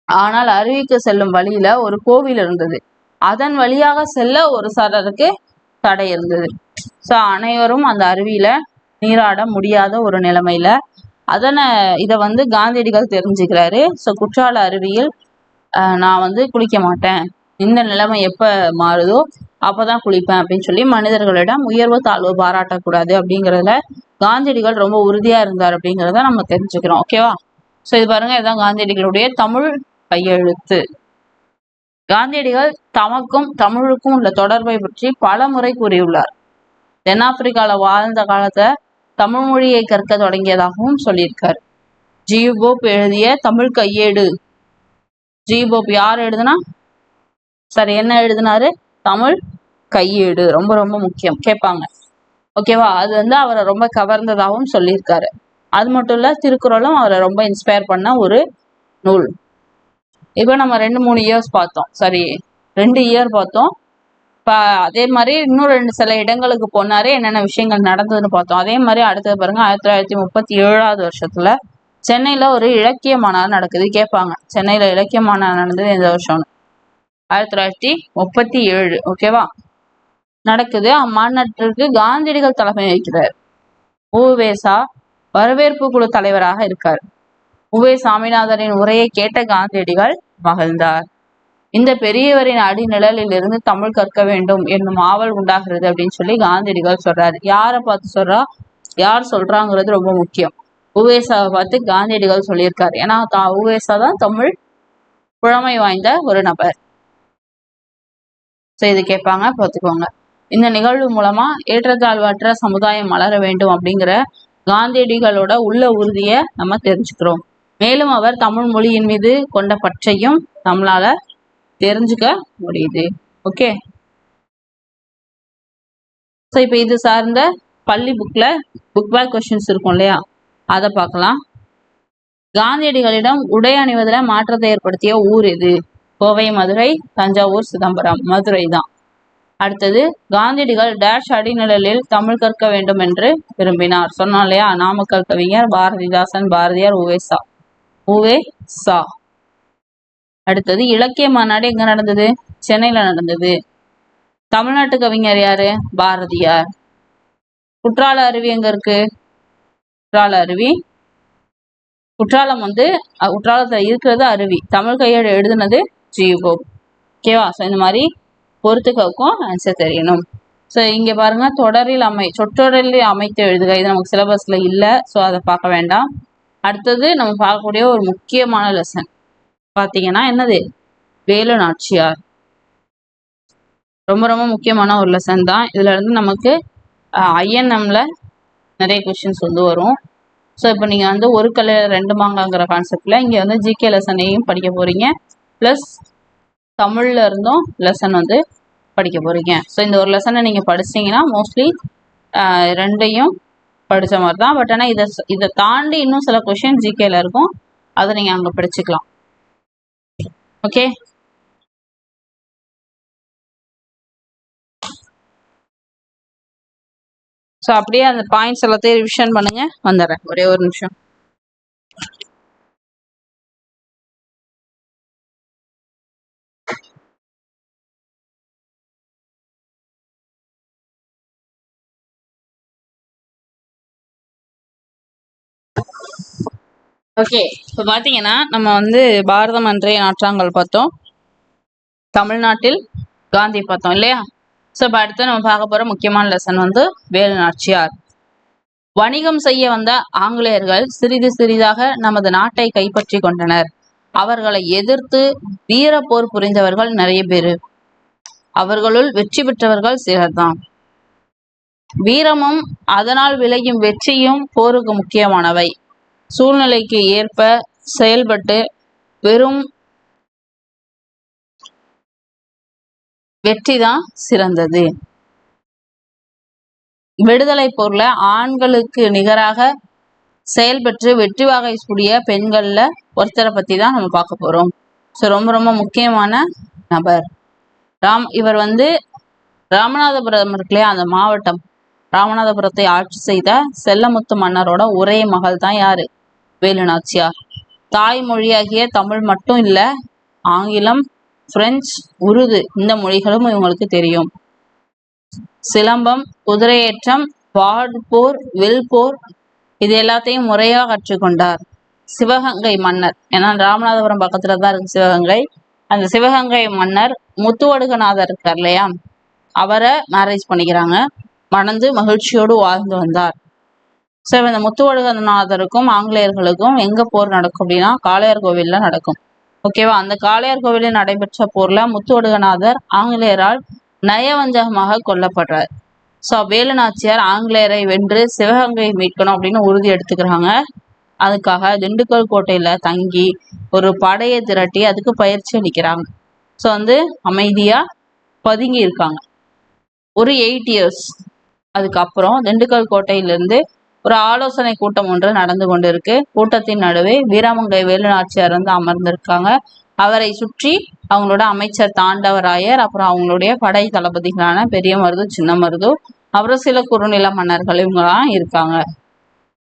ஆனால் அருவிக்கு செல்லும் வழியில ஒரு கோவில் இருந்தது. அதன் வழியாக செல்ல ஒரு சாரருக்கு தடை இருந்தது. ஸோ அனைவரும் அந்த அருவியில நீராட முடியாத ஒரு நிலைமையில இதை வந்து காந்தியடிகள் தெரிஞ்சுக்கிறாரு. ஸோ குற்றால அருவியில் நான் வந்து குளிக்க மாட்டேன், இந்த நிலைமை எப்ப மாறுதோ அப்பதான் குளிப்பேன் அப்படின்னு சொல்லி மனிதர்களிடம் உயர்வு தாழ்வு பாராட்டக்கூடாது அப்படிங்கிறதுல காந்தியடிகள் ரொம்ப உறுதியா இருந்தார் அப்படிங்கிறத நம்ம தெரிஞ்சுக்கிறோம். ஓகேவா? ஸோ இது பாருங்க, இதுதான் காந்தியடிகளுடைய தமிழ் கையெழுத்து. காந்தியடிகள் தமக்கும் தமிழுக்கும் உள்ள தொடர்பை பற்றி பல முறை கூறியுள்ளார். தென்னாப்பிரிக்கால வாழ்ந்த காலத்துல தமிழ் மொழியை கற்க தொடங்கியதாகவும் சொல்லியிருக்காரு. ஜியூபோப் எழுதிய தமிழ் கையேடு. ஜியூபோப் யார் எழுதுனா? சரி, என்ன எழுதினாரு? தமிழ் கையேடு. ரொம்ப ரொம்ப முக்கியம், கேட்பாங்க. ஓகேவா? அது வந்து அவரை ரொம்ப கவர்ந்ததாகவும் சொல்லியிருக்காரு. அது மட்டும் இல்ல, திருக்குறளும் அவரை ரொம்ப இன்ஸ்பயர் பண்ண ஒரு நூல். இப்போ நம்ம 2-3 இயர்ஸ் பார்த்தோம். சரி, 2 இயர் பார்த்தோம். இப்போ அதே மாதிரி இன்னும் சில இடங்களுக்கு போனாரு, என்னென்ன விஷயங்கள் நடந்ததுன்னு பார்த்தோம். அதே மாதிரி அடுத்தது பாருங்க, 1937 வருஷத்துல சென்னையில ஒரு இலக்கிய மாநாடு நடக்குது. கேட்பாங்க, சென்னையில இலக்கிய மாநாடு நடந்தது எந்த வருஷம்னு? 1937. ஓகேவா? நடக்குது. அம்மாநாட்டிற்கு காந்தியடிகள் தலைமை வகிக்கிறார். உவேசா வரவேற்பு குழு தலைவராக இருக்கார். உவே சாமிநாதனின் உரையை கேட்ட காந்தியடிகள் மகிழ்ந்தார். இந்த பெரியவரின் அடிநிழலில் இருந்து தமிழ் கற்க வேண்டும் என்னும் ஆவல் உண்டாகிறது அப்படின்னு சொல்லி காந்தியடிகள் சொல்றாரு. யாரை பார்த்து சொல்றா, யார் சொல்றாங்கிறது ரொம்ப முக்கியம். உவேசாவை பார்த்து காந்தியடிகள் சொல்லியிருக்காரு. ஏன்னா உவேசா தான் தமிழ் புலமை வாய்ந்த ஒரு நபர். இது கேட்பாங்க, பார்த்துக்கோங்க. இந்த நிகழ்வு மூலமா ஏற்றத்தாழ்வற்ற சமுதாயம் மலர வேண்டும் அப்படிங்கிற காந்தியடிகளோட உள்ள உறுதியை நம்ம தெரிஞ்சுக்கிறோம். மேலும் அவர் தமிழ் மொழியின் மீது கொண்ட பற்றையும் நம்மளால தெரிஞ்சுக்க முடியுது. ஓகே, ஸோ இப்போ இது சார்ந்த பள்ளி புக் பேக் கொஸ்டின்ஸ் இருக்கும் இல்லையா, அதை பார்க்கலாம். காந்தியடிகளிடம் உடை அணிவதில் மாற்றத்தை ஏற்படுத்திய ஊர் எது? கோவை, மதுரை, தஞ்சாவூர், சிதம்பரம். மதுரை தான். அடுத்தது, காந்தியடிகள் டேஷ் அடிநிழலில் தமிழ் கற்க வேண்டும் என்று விரும்பினார். சொன்னோம் இல்லையா, நாமக்கல் கவிஞர் பாரதிதாசன், பாரதியார், உவே-சா. அடுத்தது, இலக்கிய மாநாடு எங்க நடந்தது? சென்னையில நடந்தது. தமிழ்நாட்டு கவிஞர் யாரு? பாரதியார். குற்றால அருவி எங்க இருக்கு? குற்றால அருவி, குற்றாலம் வந்து குற்றாலத்துல இருக்கிறது அருவி. தமிழ் கையேடு எழுதுனது ஜியூபோப். ஓகேவா? ஸோ இந்த மாதிரி பொறுத்துக்கும் ஆன்சர் தெரியணும். ஸோ இங்க பாருங்க, சொற்றொடரில் அமைத்து எழுதுக. இது நமக்கு சிலபஸ்ல இல்லை, ஸோ அதை பார்க்க வேண்டாம். அடுத்தது நம்ம பார்க்கக்கூடிய ஒரு முக்கியமான லெசன் பார்த்தீங்கன்னா என்னது? வேலு நாச்சியார். ரொம்ப ரொம்ப முக்கியமான ஒரு லெசன் தான். இதுல இருந்து நமக்கு ஐஎன்எம்ல நிறைய கொஸ்டின்ஸ் வந்து வரும். ஸோ இப்போ நீங்கள் வந்து ஒரு கல்ல 2 மாங்காங்கிற கான்செப்டில் இங்கே வந்து ஜிகே லெசனையும் படிக்க போகிறீங்க, ப்ளஸ் தமிழில் இருந்தும் லெசன் வந்து படிக்க போகிறீங்க. ஸோ இந்த ஒரு லெசனை நீங்கள் படிச்சிட்டிங்கன்னா மோஸ்ட்லி 2ஐயும் படித்த மாதிரி தான். பட் ஆனால் இதை தாண்டி இன்னும் சில கொஷின் ஜிகேல இருக்கும், அதை நீங்கள் அங்கே படிச்சுக்கலாம். ஓகே, ஸோ அப்படியே அந்த பாயிண்ட்ஸ் எல்லாத்தையும் ரிவிஷன் பண்ணுங்க. வந்துடுறேன், ஒரே ஒரு நிமிஷம். ஓகே, இப்போ பார்த்தீங்கன்னா நம்ம வந்து பாரதம் அன்றைய நாற்றாங்கல் பார்த்தோம், தமிழ்நாட்டில் காந்தி பார்த்தோம் இல்லையா? ஸோ இப்போ அடுத்து நம்ம பார்க்க போகிற முக்கியமான லெசன் வந்து வேலு நாச்சியார். வணிகம் செய்ய வந்த ஆங்கிலேயர்கள் சிறிது சிறிதாக நமது நாட்டை கைப்பற்றி கொண்டனர். அவர்களை எதிர்த்து வீர போர் புரிந்தவர்கள் நிறைய பேரு. அவர்களுள் வெற்றி பெற்றவர்கள் சிலர்தான். வீரமும் அதனால் விளையும் வெற்றியும் போருக்கு முக்கியமானவை. சூழ்நிலைக்கு ஏற்ப செயல்பட்டு வெறும் வெற்றிதான் சிறந்தது. விடுதலை போர்ல ஆண்களுக்கு நிகராக செயல்பட்டு வெற்றி வாகை சூடிய பெண்கள்ல ஒருத்தரை பத்தி தான் நம்ம பார்க்க போறோம். ஸோ ரொம்ப ரொம்ப முக்கியமான நபர். இவர் வந்து ராமநாதபுரம் இருக்குல்லையா, அந்த மாவட்டம் ராமநாதபுரத்தை ஆட்சி செய்த செல்லமுத்து மன்னரோட ஒரே மகள் தான் யாரு? வேலு நாச்சியார். தாய்மொழியாகிய தமிழ் மட்டும் இல்ல, ஆங்கிலம், பிரெஞ்சு, உருது இந்த மொழிகளும் இவங்களுக்கு தெரியும். சிலம்பம், குதிரையேற்றம், வாட்போர், வில்போர் இது எல்லாத்தையும் முறையாக கற்றுக்கொண்டார். சிவகங்கை மன்னர், ஏன்னா ராமநாதபுரம் பக்கத்துல தான் இருக்கு சிவகங்கை. அந்த சிவகங்கை மன்னர் முத்துவடுகநாதர் இருக்கார் இல்லையா, அவரை மேரேஜ் பண்ணிக்கிறாங்க. மணந்து மகிழ்ச்சியோடு வாழ்ந்து வந்தார். ஸோ இந்த முத்துவடுகநாதருக்கும் ஆங்கிலேயர்களுக்கும் எங்க போர் நடக்கும் அப்படின்னா காளையார் கோவில்ல நடக்கும். ஓகேவா? அந்த காளையார் கோவிலில் நடைபெற்ற போர்ல முத்துவடுகநாதர் ஆங்கிலேயரால் நயவஞ்சகமாக கொல்லப்படுறார். ஸோ வேலு நாச்சியார் ஆங்கிலேயரை வென்று சிவகங்கையை மீட்கணும் அப்படின்னு உறுதி எடுத்துக்கிறாங்க. அதுக்காக திண்டுக்கல் கோட்டையில தங்கி ஒரு படையை திரட்டி அதுக்கு பயிற்சி அளிக்கிறாங்க. ஸோ அமைதியா பதுங்கி இருக்காங்க ஒரு 8 இயர்ஸ். அதுக்கப்புறம் திண்டுக்கல் கோட்டையிலிருந்து ஒரு ஆலோசனை கூட்டம் ஒன்று நடந்து கொண்டு இருக்கு. கூட்டத்தின் நடுவே வீரமங்கை வேலு நாச்சியார் அமர்ந்திருக்காங்க. அவரை சுற்றி அவங்களோட அமைச்சர் தாண்டவராயர், அப்புறம் அவங்களுடைய படை தளபதிகளான பெரிய மருது, சின்ன மருது, அப்புறம் சில குறுநில மன்னர்கள் இவங்கெல்லாம் இருக்காங்க.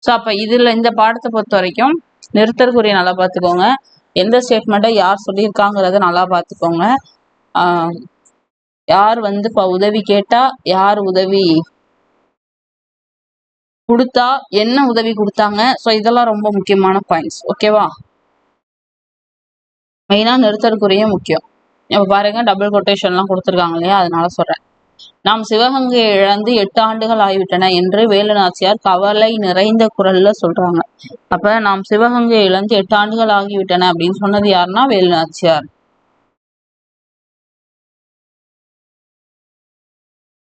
ஸோ அப்போ இதில் இந்த பாடத்தை பொறுத்த வரைக்கும் நிறுத்தற்குரிய நல்லா பார்த்துக்கோங்க. எந்த ஸ்டேட்மெண்ட்டை யார் சொல்லியிருக்காங்கிறத நல்லா பார்த்துக்கோங்க. யார் இப்போ உதவி கேட்டா, யார் உதவி கொடுத்தா, என்ன உதவி கொடுத்தாங்க. ஸோ இதெல்லாம் ரொம்ப முக்கியமான பாயிண்ட்ஸ். ஓகேவா? மெயினாக நிறுத்தற்குரிய முக்கியம். இப்போ பாருங்க, டபுள் கொட்டேஷன்லாம் கொடுத்துருக்காங்க இல்லையா, அதனால சொல்கிறேன். நாம் சிவகங்கையை இழந்து 8 ஆண்டுகள் ஆகிவிட்டன என்று வேலு நாச்சியார் கவலை நிறைந்த குரல்ல சொல்றாங்க. அப்ப நாம் சிவகங்கையை இழந்து 8 ஆண்டுகள் ஆகிவிட்டன அப்படின்னு சொன்னது யாருன்னா வேலு நாச்சியார்.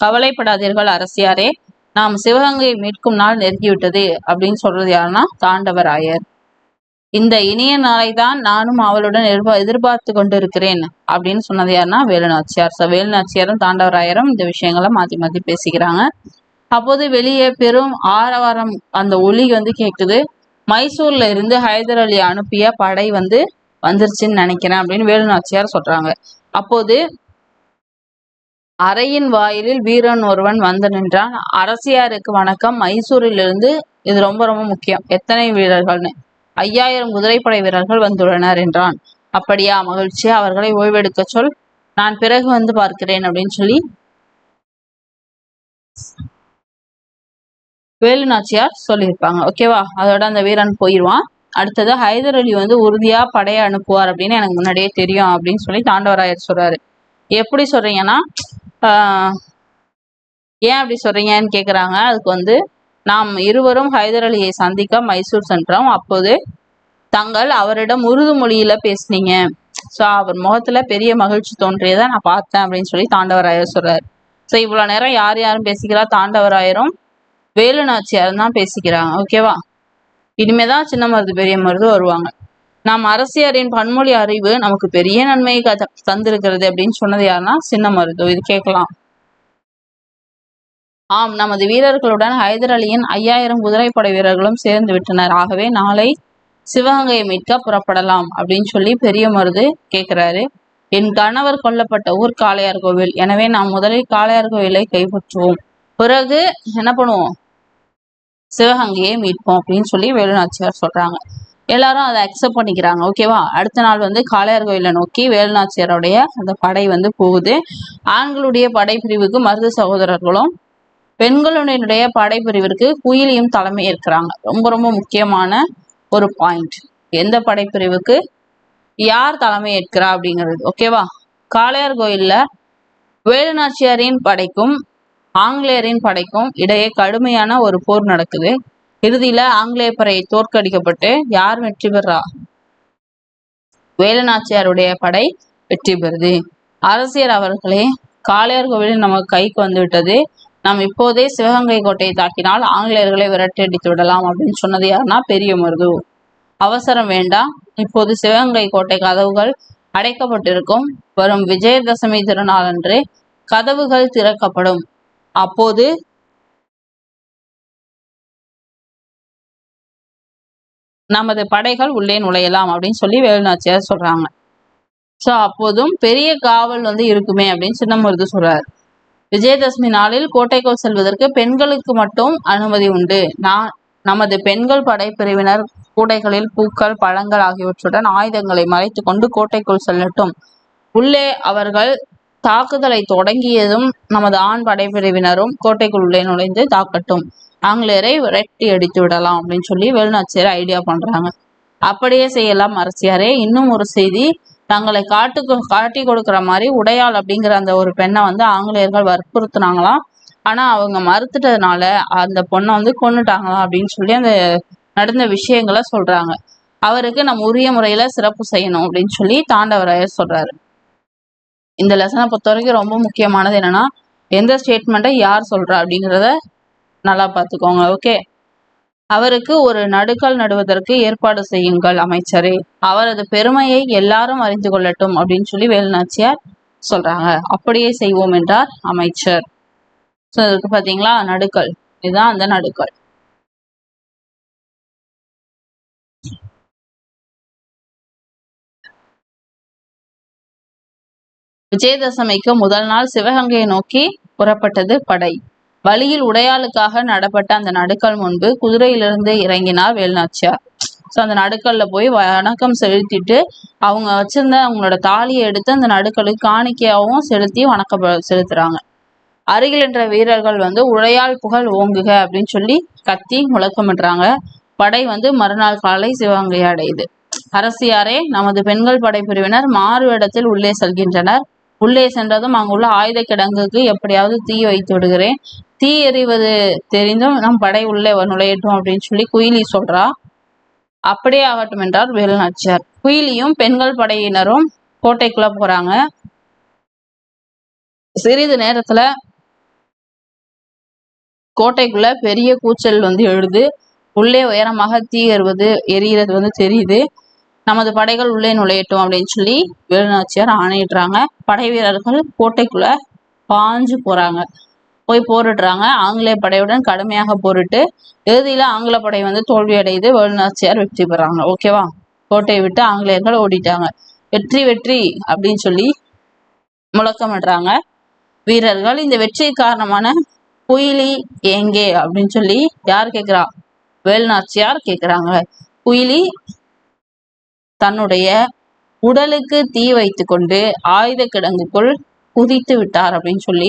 கவலைப்படாதீர்கள் அரசியாரே, நாம் சிவகங்கையை மீட்கும் நாள் நெருங்கிவிட்டது அப்படின்னு சொல்றது யாருன்னா தாண்டவராயர். இந்த இனிய நாளை தான் நானும் அவளுடன் எதிர்பார்த்து கொண்டிருக்கிறேன் அப்படின்னு சொன்னது யாருன்னா வேலுநாச்சியார். ஸோ வேலுநாச்சியாரும் தாண்டவராயரும் இந்த விஷயங்களை மாற்றி மாற்றி பேசிக்கிறாங்க. அப்போது வெளியே பெரும் ஆரவாரம், அந்த ஒலி கேட்குது. மைசூர்ல இருந்து ஹைதர் அலி அனுப்பிய படை வந்துருச்சுன்னு நினைக்கிறேன் அப்படின்னு வேலுநாச்சியார் சொல்றாங்க. அப்போது அறையின் வாயிலில் வீரன் ஒருவன் வந்து நின்றான். அரசியாருக்கு வணக்கம், மைசூரிலிருந்து, இது ரொம்ப ரொம்ப முக்கியம், எத்தனை வீரர்கள்னு, 5000 குதிரைப்படை வீரர்கள் வந்துள்ளனர் என்றான். அப்படியா, மகிழ்ச்சியா, அவர்களை ஓய்வெடுக்க சொல், நான் பிறகு பார்க்கிறேன் அப்படின்னு சொல்லி வேலு நாச்சியார் சொல்லியிருப்பாங்க. ஓகேவா? அதோட அந்த வீரன் போயிடுவான். அடுத்தது ஹைதர் அலி உறுதியா படையை அனுப்புவார் அப்படின்னு எனக்கு முன்னாடியே தெரியும் அப்படின்னு சொல்லி தாண்டவராயர் சொல்றாரு. எப்படி சொல்றீங்கன்னா, ஏன் அப்படி சொல்றீங்கன்னு கேக்குறாங்க. அதுக்கு நாம் இருவரும் ஹைதர் அலியை சந்திக்க மைசூர் சென்றோம். அப்போது தங்கள் அவரிடம் உருது மொழியில பேசுனீங்க. ஸோ அவர் முகத்துல பெரிய மகிழ்ச்சி தோன்றியதை நான் பார்த்தேன் அப்படின்னு சொல்லி தாண்டவராயர் சொல்றாரு. ஸோ இவ்வளவு நேரம் யார் யாரும் பேசிக்கிறா? தாண்டவராயரும் வேலு நாச்சியாரும் தான் பேசிக்கிறாங்க. ஓகேவா? இனிமேதான் சின்ன மருது பெரிய மருது வருவாங்க. நாம் அரசியாரின் பன்மொழி அறிவு நமக்கு பெரிய நன்மையை தந்திருக்கிறது அப்படின்னு சொன்னது யாருன்னா சின்ன மருது. இது கேட்கலாம். ஆம், நமது வீரர்களுடன் ஹைதர் அலியின் 5000 குதிரைப்படை வீரர்களும் சேர்ந்து விட்டனர். ஆகவே நாளை சிவகங்கையை மீட்க புறப்படலாம் அப்படின்னு சொல்லி பெரிய மருது கேட்கிறாரு. என் கணவர் கொல்லப்பட்ட ஊர் காளையார் கோவில். எனவே நாம் முதலில் காளையார் கோவிலை கைப்பற்றுவோம், பிறகு என்ன பண்ணுவோம், சிவகங்கையை மீட்போம் அப்படின்னு சொல்லி வேலுநாச்சியார் சொல்றாங்க. எல்லாரும் அதை அக்செப்ட் பண்ணிக்கிறாங்க. ஓகேவா? அடுத்த நாள் காளையார் கோயிலை நோக்கி வேலுநாச்சியாருடைய அந்த படை போகுது. ஆண்களுடைய படைப்பிரிவுக்கு மருது சகோதரர்களும், பெண்களுடைய படைப்பிரிவிற்கு குயிலியும் தலைமை ஏற்கிறாங்க. ரொம்ப ரொம்ப முக்கியமான ஒரு பாயிண்ட். எந்த படைப்பிரிவுக்கு யார் தலைமை ஏற்கிறா அப்படிங்கிறது. ஓகேவா? காளையார் கோயில்ல வேலுநாச்சியாரின் படைக்கும் ஆங்கிலேயரின் படைக்கும் இடையே கடுமையான ஒரு போர் நடக்குது. இறுதியில ஆங்கிலேய படை தோற்கடிக்கப்பட்டு யார் வெற்றி பெறா? வேலுநாச்சியாருடைய படை வெற்றி பெறுது. அரசியர் அவர்களே, காளையார் கோவிலில் நமக்கு கைக்கு வந்துவிட்டது. நாம் இப்போதே சிவகங்கை கோட்டையை தாக்கினால் ஆங்கிலேயர்களை விரட்டி அடித்து விடலாம் அப்படின்னு சொன்னது யாருன்னா பெரிய மருது. அவசரம் வேண்டாம், இப்போது சிவகங்கை கோட்டை கதவுகள் அடைக்கப்பட்டிருக்கும். வரும் விஜயதசமி திருநாளன்று கதவுகள் திறக்கப்படும். அப்போது நமது படைகள் உள்ளே நுழையலாம் அப்படின்னு சொல்லி வேலுநாச்சியார் சொல்றாங்க. ஸோ அப்போதும் பெரிய காவல் இருக்குமே அப்படின்னு சின்ன மருது சொல்றாரு. விஜயதசமி நாளில் கோட்டைக்குள் செல்வதற்கு பெண்களுக்கு மட்டும் அனுமதி உண்டு. நமது பெண்கள் படைப்பிரிவினர் கூடைகளில் பூக்கள், பழங்கள் ஆகியவற்றுடன் ஆயுதங்களை மறைத்து கொண்டு கோட்டைக்குள் செல்லட்டும். உள்ளே அவர்கள் தாக்குதலை தொடங்கியதும் நமது ஆண் படைப்பிரிவினரும் கோட்டைக்குள்ளே நுழைந்து தாக்கட்டும், ஆங்கிலேயரை விரட்டி அடித்து விடலாம் அப்படின்னு சொல்லி வேலுநாச்சியார் ஐடியா பண்றாங்க. அப்படியே செய்யலாம் அரசியாரே. இன்னும் ஒரு செய்தி, தங்களை காட்டி கொடுக்குற மாதிரி உடையாள் அப்படிங்கிற அந்த ஒரு பெண்ணை வந்து ஆங்கிலேயர்கள் வற்புறுத்தினாங்களாம். ஆனா அவங்க மறுத்துட்டதுனால அந்த பொண்ணை வந்து கொன்னுட்டாங்களாம் அப்படின்னு சொல்லி அந்த நடந்த விஷயங்களை சொல்றாங்க. அவருக்கு நம்ம உரிய முறையில சிறப்பு செய்யணும் அப்படின்னு சொல்லி தாண்டவராயர் சொல்றாரு. இந்த லெசனை பொறுத்த வரைக்கும் ரொம்ப முக்கியமானது என்னன்னா, எந்த ஸ்டேட்மெண்ட்டை யார் சொல்றா அப்படிங்கிறத நல்லா பார்த்துக்கோங்க. ஓகே. அவருக்கு ஒரு நடுக்கல் நடுவதற்கு ஏற்பாடு செய்யுங்கள் அமைச்சரே, அவரது பெருமையை எல்லாரும் அறிந்து கொள்ளட்டும் அப்படின்னு சொல்லி வேலுநாச்சியார் சொல்றாங்க. அப்படியே செய்வோம் என்றார் அமைச்சர். ஸோ இதுக்கு பார்த்தீங்களா நடுக்கல், இதுதான் அந்த நடுக்கல். விஜயதசமிக்கு முதல் நாள் சிவகங்கையை நோக்கி புறப்பட்டது படை. வழியில் உடையாளுக்காக நடப்பட்ட அந்த நடுக்கல் முன்பு குதிரையிலிருந்து இறங்கினார் வேலுநாச்சியார். ஸோ அந்த நடுக்கல்ல போய் வணக்கம் செலுத்திட்டு அவங்க வச்சிருந்த அவங்களோட தாலியை எடுத்து அந்த நடுக்கலுக்கு காணிக்கையாகவும் செலுத்தி வணக்கம் செலுத்துறாங்க. அருகில் என்ற வீரர்கள் வந்து உடையாள் புகழ் ஓங்குக அப்படின்னு சொல்லி கத்தி முழக்கமிடுறாங்க. படை வந்து மறுநாள் காலை சிவகங்கை அடையுது. அரசியாரே, நமது பெண்கள் படைப்பிரிவினர் மாறு இடத்தில் உள்ளே செல்கின்றனர். உள்ளே சென்றதும் அங்குள்ள ஆயுத கிடங்குக்கு எப்படியாவது தீ வைத்து விடுகிறேன். தீ எறிவது தெரிந்தும் நம் படை உள்ளே நுழையட்டும் அப்படின்னு சொல்லி குயிலி சொல்றா. அப்படியே ஆகட்டும் என்றார் வேலுநாச்சியார். குயிலியும் பெண்கள் படையினரும் கோட்டைக்குள்ள போறாங்க. சிறிது நேரத்துல கோட்டைக்குள்ள பெரிய கூச்சல் வந்து எழுது. உள்ளே உயரமாக தீ எரிகிறது வந்து தெரியுது. நமது படைகள் உள்ளே நுழையட்டும் அப்படின்னு சொல்லி வேலுநாச்சியார் ஆணையிடுறாங்க. படை வீரர்கள் கோட்டைக்குள்ள பாஞ்சு போறாங்க. போய் போரிடுறாங்க. ஆங்கிலேய படையுடன் கடுமையாக போரிட்டு இறுதியில ஆங்கில படை வந்து தோல்வி அடையுது. வேலுநாச்சியார் வெற்றி பெறாங்க. ஓகேவா? கோட்டையை விட்டு ஆங்கிலேயர்கள் ஓடிட்டாங்க. வெற்றி வெற்றி அப்படின்னு சொல்லி முழக்கமிடுறாங்க வீரர்கள். இந்த வெற்றி காரணமான குயிலி எங்கே அப்படின்னு சொல்லி யார் கேட்கிறா? வேலுநாச்சியார் கேட்கிறாங்க. குயிலி தன்னுடைய உடலுக்கு தீ வைத்து கொண்டு ஆயுத கிடங்குக்குள் குதித்து விட்டார் அப்படின்னு சொல்லி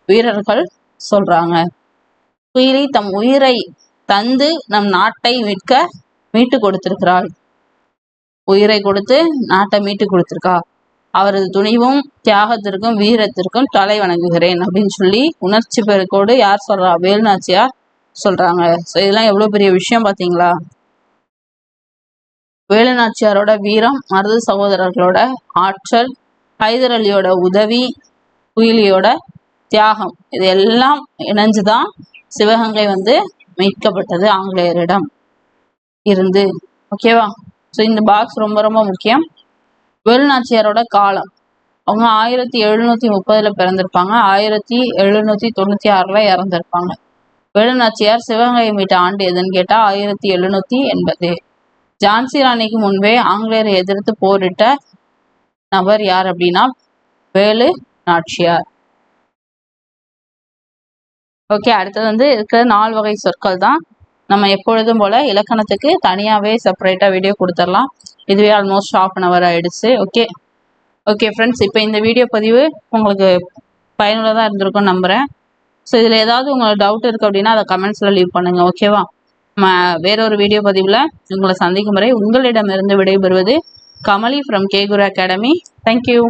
வீரர்கள் சொல்றாங்க. குயிலி தம் உயிரை தந்து நம் நாட்டை மீட்டு கொடுத்திருக்கிறாள். உயிரை கொடுத்து நாட்டை மீட்டு கொடுத்திருக்கா. அவரது துணிவும் தியாகத்திற்கும் வீரத்திற்கும் தலை வணங்குகிறேன் அப்படின்னு சொல்லி உணர்ச்சி பெருக்கோடு யார் சொல்றா? வேலுநாச்சியார் சொல்றாங்க. ஸோ இதெல்லாம் எவ்வளவு பெரிய விஷயம் பார்த்தீங்களா? வேலுநாச்சியாரோட வீரம், மருது சகோதரர்களோட ஆற்றல், ஹைதர் அலியோட உதவி, குயிலியோட தியாகம், இது எல்லாம் இணைஞ்சுதான் சிவகங்கை வந்து மீட்கப்பட்டது ஆங்கிலேயரிடம் இருந்து. ஓகேவா? ஸோ இந்த பாக்ஸ் ரொம்ப ரொம்ப முக்கியம். வேலுநாச்சியாரோட காலம், அவங்க 1730 பிறந்திருப்பாங்க. 1796 இறந்திருப்பாங்க. வேலுநாச்சியார் சிவகங்கை மீட்ட ஆண்டு எதுன்னு கேட்டா 1780. ஜான்சி ராணிக்கு முன்பே ஆங்கிலேயரை எதிர்த்து போரிட்ட நபர் யார் அப்படின்னா வேலு நாச்சியார். ஓகே. அடுத்தது வந்து இருக்கிற 4 வகை சொற்கள் தான். நம்ம எப்பொழுதும் போல இலக்கணத்துக்கு தனியாவே செப்பரேட்டா வீடியோ கொடுத்துடலாம். இதுவே ஆல்மோஸ்ட் 1/2 hour ஆயிடுச்சு. ஓகே ஃப்ரெண்ட்ஸ், இப்போ இந்த வீடியோ பதிவு உங்களுக்கு பயனுள்ளதாக இருந்திருக்கும்னு நம்புறேன். ஸோ இதில் ஏதாவது உங்களுக்கு டவுட் இருக்கு அப்படின்னா அதை கமெண்ட்ஸில் லீவ் பண்ணுங்க. ஓகேவா? வேறொரு வீடியோ பதிவில் உங்களை சந்திக்கும் வரை உங்களிடமிருந்து விடைபெறுவது Kamali from K Guru academy. Thank you.